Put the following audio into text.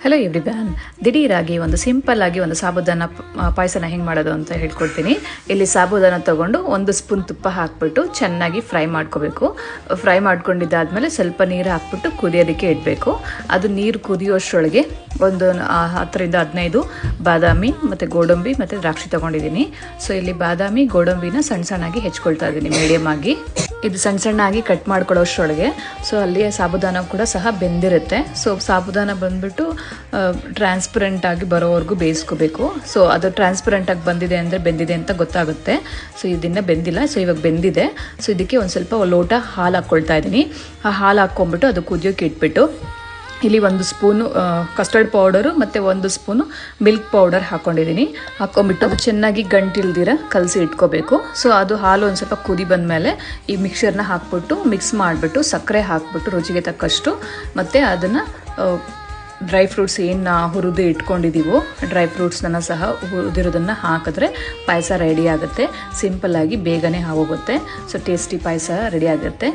Hello ಎವ್ರಿವ್ಯಾನ್, ದಿಢೀರಾಗಿ ಒಂದು simple ಆಗಿ ಒಂದು ಸಾಬುದಾನ ಪಾಯಸನ ಹೆಂಗೆ ಮಾಡೋದು ಅಂತ ಹೇಳ್ಕೊಡ್ತೀನಿ. ಇಲ್ಲಿ ಸಾಬುದಾನ ತೊಗೊಂಡು 1 ಸ್ಪೂನ್ ತುಪ್ಪ ಹಾಕ್ಬಿಟ್ಟು ಚೆನ್ನಾಗಿ ಫ್ರೈ ಮಾಡ್ಕೋಬೇಕು. ಫ್ರೈ ಮಾಡ್ಕೊಂಡಿದ್ದಾದಮೇಲೆ ಸ್ವಲ್ಪ ನೀರು ಹಾಕ್ಬಿಟ್ಟು ಕುದಿಯೋದಕ್ಕೆ ಇಡಬೇಕು. ಅದು ನೀರು ಕುದಿಯೋಷ್ಟರೊಳಗೆ ಒಂದು 10ರಿಂದ 15 ಬಾದಾಮಿ ಮತ್ತು ಗೋಡಂಬಿ ಮತ್ತು ದ್ರಾಕ್ಷಿ ತೊಗೊಂಡಿದ್ದೀನಿ. ಸೊ ಇಲ್ಲಿ ಬಾದಾಮಿ ಗೋಡಂಬಿನ ಸಣ್ಣ ಸಣ್ಣಾಗಿ ಹೆಚ್ಕೊಳ್ತಾ ಇದ್ದೀನಿ ಮೀಡಿಯಮ್ ಆಗಿ. ಇದು ಸಣ್ಣ ಸಣ್ಣಾಗಿ ಕಟ್ ಮಾಡ್ಕೊಳ್ಳೋಷ್ಟರೊಳಗೆ ಸೊ ಅಲ್ಲಿ ಸಾಬುದಾನ ಕೂಡ ಸಹ ಬೆಂದಿರುತ್ತೆ. ಸೊ ಸಾಬುದಾನ ಬಂದ್ಬಿಟ್ಟು ಟ್ರಾನ್ಸ್ಪರೆಂಟ್ ಆಗಿ ಬರೋವರೆಗೂ ಬೇಯಿಸ್ಕೋಬೇಕು. ಸೊ ಅದು ಟ್ರಾನ್ಸ್ಪರೆಂಟ್ ಆಗಿ ಬಂದಿದೆ ಅಂದರೆ ಬೆಂದಿದೆ ಅಂತ ಗೊತ್ತಾಗುತ್ತೆ. ಸೊ ಇದನ್ನು ಬೆಂದಿಲ್ಲ. ಸೊ ಇವಾಗ ಬೆಂದಿದೆ. ಸೊ ಇದಕ್ಕೆ ಒಂದು ಸ್ವಲ್ಪ ಲೋಟ ಹಾಲು ಹಾಕ್ಕೊಳ್ತಾ ಇದ್ದೀನಿ. ಆ ಹಾಲು ಹಾಕ್ಕೊಂಡ್ಬಿಟ್ಟು ಅದು ಕುದಿಯೋಕೆ ಇಟ್ಬಿಟ್ಟು ಇಲ್ಲಿ 1 ಸ್ಪೂನು ಕಸ್ಟರ್ಡ್ ಪೌಡರು ಮತ್ತು 1 ಸ್ಪೂನು ಮಿಲ್ಕ್ ಪೌಡರ್ ಹಾಕ್ಕೊಂಡಿದ್ದೀನಿ. ಹಾಕ್ಕೊಂಬಿಟ್ಟು ಅದು ಚೆನ್ನಾಗಿ ಗಂಟಿಲ್ದಿರ ಕಲಸಿ ಇಟ್ಕೋಬೇಕು. ಸೊ ಅದು ಹಾಲು ಒಂದು ಸ್ವಲ್ಪ ಕುದಿ ಬಂದಮೇಲೆ ಈ ಮಿಕ್ಸರ್ನ ಹಾಕ್ಬಿಟ್ಟು ಮಿಕ್ಸ್ ಮಾಡಿಬಿಟ್ಟು ಸಕ್ಕರೆ ಹಾಕ್ಬಿಟ್ಟು ರುಚಿಗೆ ತಕ್ಕಷ್ಟು ಮತ್ತು ಅದನ್ನು ಡ್ರೈ ಫ್ರೂಟ್ಸ್ ಏನು ಹುರಿದು ಇಟ್ಕೊಂಡಿದ್ದೀವೋ ಡ್ರೈ ಫ್ರೂಟ್ಸ್ನ ಸಹ ಹುರಿದಿರೋದನ್ನು ಹಾಕಿದ್ರೆ ಪಾಯಸ ರೆಡಿ ಆಗುತ್ತೆ. ಸಿಂಪಲ್ಲಾಗಿ ಬೇಗನೆ ಆಗೋಗುತ್ತೆ. ಸೊ ಟೇಸ್ಟಿ ಪಾಯಸ ರೆಡಿ ಆಗುತ್ತೆ.